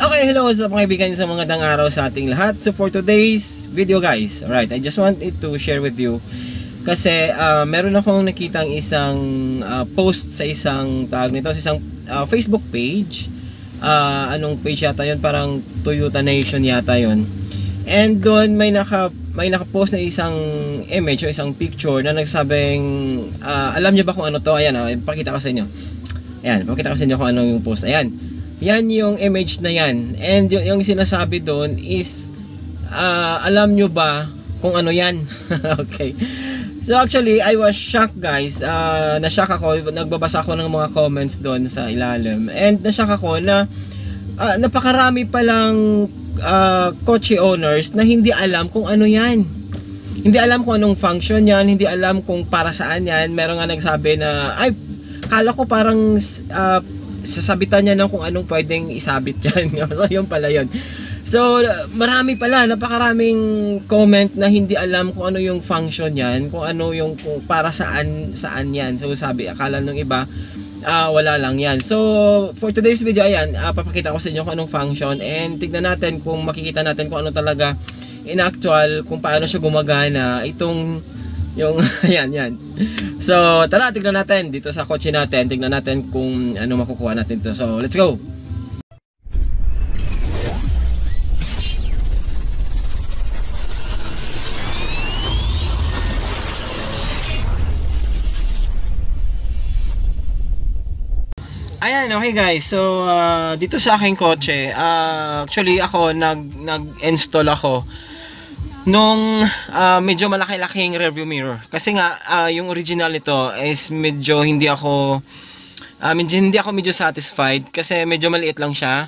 Okay, hello sa mga kaibigan, sa mga dang araw sa ating lahat. So for today's video guys, alright, I just wanted to share with you kasi meron akong nakitang isang post sa isang tag nito, sa isang Facebook page. Anong page yata yun? Parang Toyota Nation yata yun. And doon may naka-post na isang image o isang picture na nagsabing alam niyo ba kung ano to? Ayan, ipakita ko sa inyo. Ayan, ipakita ko sa inyo kung ano yung post. Ayan. Yan yung image na yan. And yung sinasabi doon is alam nyo ba kung ano yan? Okay. So actually, I was shocked guys. Na-shock ako. Nagbabasa ako ng mga comments doon sa ilalim. And na-shock ako na napakarami palang kotse owners na hindi alam kung ano yan. Hindi alam kung anong function yan. Hindi alam kung para saan yan. Meron nga nagsabi na, ay, kala ko parang sasabitan niya ng kung anong pwedeng isabit dyan. So yun pala yun. So marami pala, napakaraming comment na hindi alam kung ano yung function yan, kung ano yung kung para saan yan. So sabi, akala nung iba wala lang yan. So for today's video, ayan, papakita ko sa inyo kung anong function and tignan natin kung makikita natin kung ano talaga in actual, kung paano siya gumagana itong yung yan. So tara, tignan natin dito sa kotse natin, tignan natin kung ano makukuha natin dito. So let's go. Ayan, okay guys. So dito sa aking kotse, actually ako nag-install ako nung medyo malaki-laking rearview mirror. Kasi nga yung original nito is medyo hindi ako medyo satisfied kasi medyo maliit lang siya.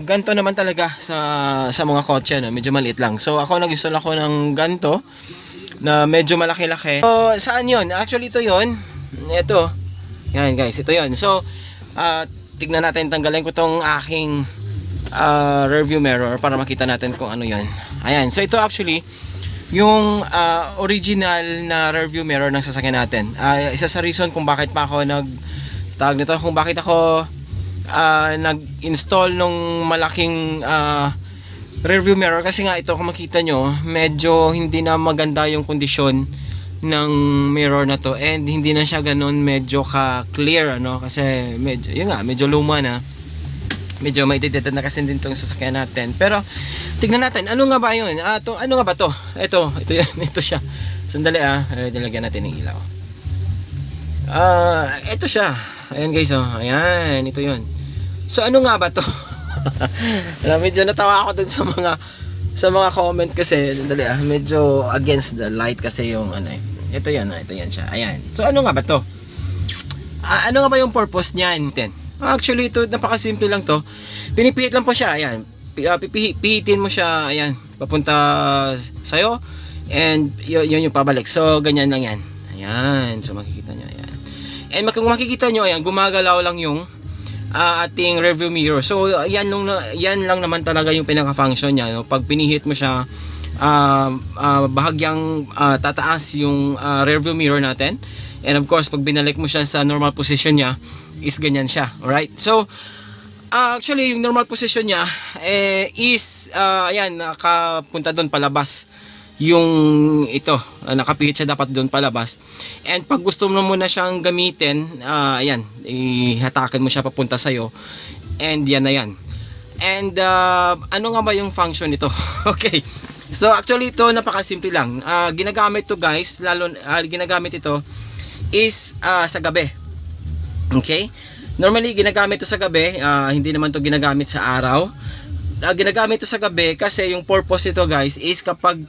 Ganto naman talaga sa mga kotse, no? Medyo maliit lang. So ako nag-install ako ng ganto na medyo malaki-laki. So saan 'yon? Actually ito 'yon. Ito. Yan guys, ito 'yon. So tignan natin, tanggalin ko tong aking rearview mirror para makita natin kung ano 'yon. Ayan, so ito actually yung original na rearview mirror ng sasakyan natin. Isa sa reason kung bakit pa ako kung bakit ako nag-install nung malaking rearview mirror, kasi nga ito kung makita nyo, medyo hindi na maganda yung kondisyon ng mirror na to and hindi na siya ganun medyo ka-clear, ano, kasi medyo luma na. Medyo may didedad na kasi din itong sasakyan natin. Pero tignan natin, ano nga ba yun? Ano nga ba to? Ito yan, ito siya. Sandali nilagyan natin ng ilaw. Ito siya. Ayan guys, ayan, ito yun. So ano nga ba to? Medyo natawa ako dun sa mga comment kasi, sandali medyo against the light kasi yung ito yan siya. Ayan. So ano nga ba to? Ano nga ba yung purpose niyan? Actually ito napakasimple lang to. Pinipihit lang po siya, ayan. Pihitin mo siya, ayan, papunta sa'yo and yun yung pabalik. So ganyan lang yan. Ayan, so makikita nyo, ayan. And kung makikita nyo, ayan, gumagalaw lang yung ating rearview mirror. So yan lang naman talaga yung pinaka-function niya, no? Pag pinihit mo siya, bahagyang tataas yung rearview mirror natin. And of course, pag binalik mo siya sa normal position niya, is ganyan siya. Alright? So, actually, yung normal position niya is, ayan, nakapunta doon palabas. Yung ito, nakapihit siya dapat doon palabas. And pag gusto mo muna siyang gamitin, ayan, ihatakan mo siya papunta sa'yo. And yan na yan. And, ano nga ba yung function nito? Okay. So, actually, ito, napakasimple lang. Ginagamit to guys, ginagamit ito is sa gabi. Okay? Normally ginagamit ito sa gabi, hindi naman ito ginagamit sa araw. Ginagamit ito sa gabi kasi yung purpose ito guys is kapag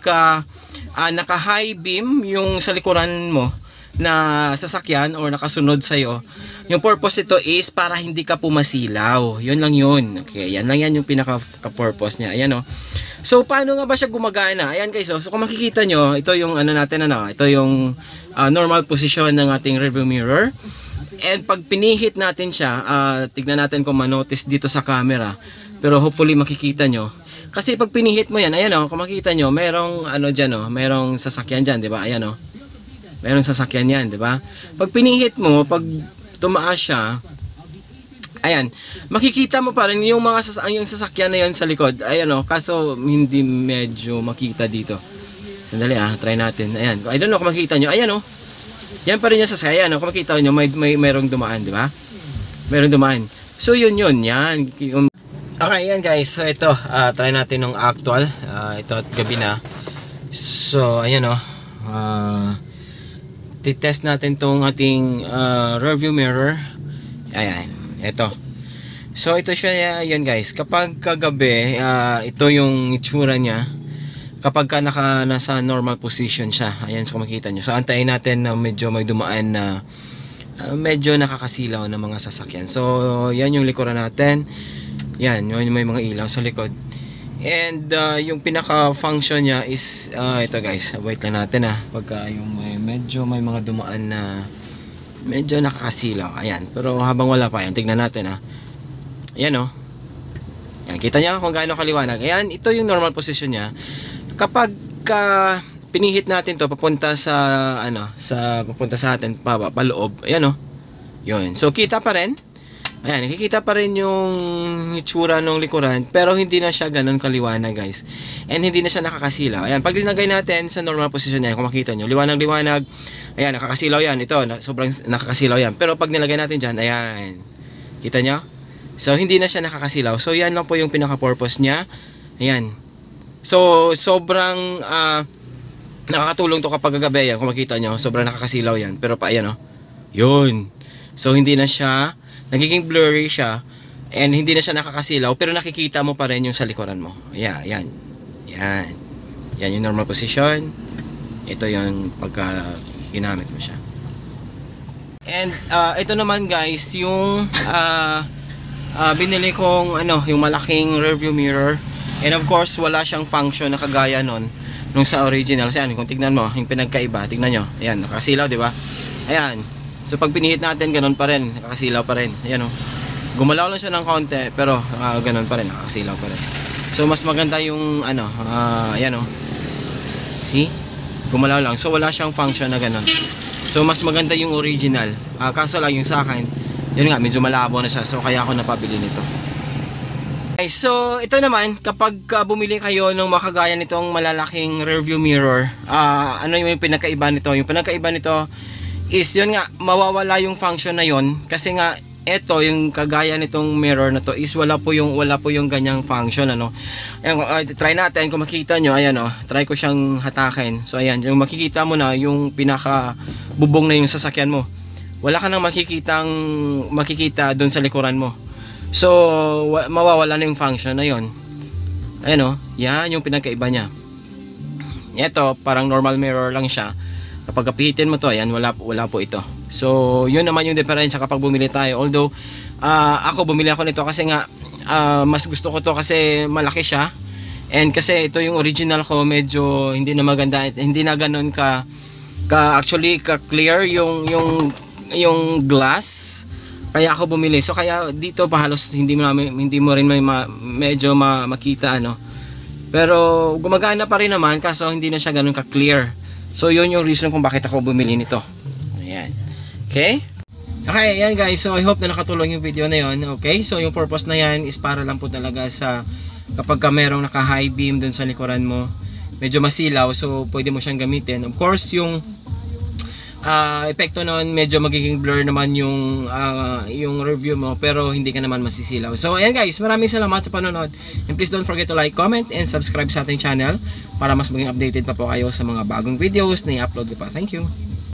naka high beam yung sa likuran mo na sasakyan or nakasunod sa'yo, yung purpose ito is para hindi ka pumasilaw. Yun lang yun. Okay, yan lang yan yung pinaka-purpose niya. Ayan o. So paano nga ba siya gumagana? Ayan guys, so kung makikita nyo, ito yung ito yung normal position ng ating rearview mirror. And pag pinihit natin siya, tignan natin kung manotice dito sa camera. Pero hopefully makikita nyo. Kasi pag pinihit mo yan, ayan kung makikita nyo, merong dyan merong sasakyan dyan, di ba? Ayan merong sasakyan yan, di ba? Pag pinihit mo, pag tumaas siya, Ayan, makikita mo pa rin yung mga yung sasakyan na yan sa likod. Ayan o, kaso hindi medyo makita dito. Sandali try natin. Ayan, I don't know kung makikita nyo. Ayan o, yan pa rin yung sasakyan. Kung makikita nyo, mayroong dumaan, di ba? Mayroong dumaan. So yun, yan. Okay, yan guys. So ito, try natin ng actual. Ito at gabi na. So, ayan o. Titest natin tong ating rearview mirror. Ayan. Ito. So ito siya yan guys. Kapag kagabi, ito yung itsura niya. Kapag ka nasa normal position siya. Ayan, so makikita nyo. So antayin natin na medyo may dumaan na medyo nakakasilaw na mga sasakyan. So yan yung likuran natin. Yan, yung may mga ilaw sa likod. And yung pinaka function niya is ito guys. Wait lang natin pagka yung medyo may mga dumaan na medyo nakakasilaw. Ayan. Pero habang wala pa yan, tignan natin Ayan o. Ayan, kita niya kung gaano kaliwanag. Ayan, ito yung normal position niya. Kapag pinihit natin to papunta sa papunta sa atin paloob. Ayan o. Yun. So kita pa rin. Ayan, nakikita pa rin yung itsura ng likuran, pero hindi na siya ganun kaliwanag guys. And hindi na siya nakakasilaw. Ayan, pag linagay natin sa normal position niya, kung makita nyo, liwanag. Ayan, nakakasilaw yan. Ito, sobrang nakakasilaw yan. Pero pag nilagay natin dyan, ayan. Kita nyo? So, hindi na siya nakakasilaw. So, yan lang po yung pinaka-purpose niya. Ayan. So, sobrang nakakatulong to kapag gabi yan. Kung makita nyo, sobrang nakakasilaw yan. Pero pa, ayan Yun. So, hindi na siya, nagiging blurry siya. And hindi na siya nakakasilaw. Pero nakikita mo pa rin yung sa likuran mo. Ayan, yan. Yan. Yan yung normal position. Ito yung pagka ginamit mo siya. And ito naman guys yung binili kong yung malaking rearview mirror. And of course wala siyang function na kagaya nung sa original. So yan, kung tignan mo yung pinagkaiba, tignan nyo. Ayan, nakasilaw, di ba? Ayan. So pag pinihit natin, ganun pa rin, nakasilaw pa rin. Ayan gumalaw lang siya ng konti, pero ganun pa rin, nakasilaw pa rin. So mas maganda yung ayan see? Gumalaw lang. So wala siyang function na ganun. So mas maganda yung original. Kaso lang yung sa akin, yun nga, medyo malabo na siya. So kaya ako napabili nito. Okay, so ito naman, kapag bumili kayo ng makagaya nitong malalaking rearview mirror, ano yung pinakaiba nito? Yung pinakaiba nito is yun nga, mawawala yung function na yun. Kasi nga, ito yung kagaya nitong mirror na to is wala po yung ganyang function Ayan, try natin kung makita nyo. Ayan try ko siyang hatakin. So ayan, yung makikita mo na yung pinaka bubong na yung sasakyan mo. Wala ka nang makikita doon sa likuran mo. So mawawala na yung function na yon. Ayan yan yung pinagkaiba niya. Ito parang normal mirror lang siya. Kapag kapihitin mo to, ayan, wala po ito. So, yun naman yung diferensya kapag bumili tayo. Although, ako bumili ako nito kasi nga, mas gusto ko to kasi malaki siya. And kasi ito yung original ko, medyo hindi na maganda, hindi na ganun actually clear yung glass. Kaya ako bumili. So, kaya dito pa halos hindi mo rin medyo makita Pero gumagana pa rin naman kaso hindi na siya ganun ka-clear. So yun yung reason kung bakit ako bumili nito. Ayan. Okay? Okay, ayan guys. So I hope na nakatulong yung video na yun. Okay? So yung purpose na yan is para lang po talaga sa kapag ka merong naka-high beam dun sa likuran mo, medyo masilaw, so pwede mo siyang gamitin. Of course, yung epekto nun, medyo magiging blur naman yung review mo, pero hindi ka naman masisilaw. So ayan guys, maraming salamat sa panonood. And please don't forget to like, comment, and subscribe sa ating channel para mas maging updated pa po kayo sa mga bagong videos na i-upload ko pa. Thank you!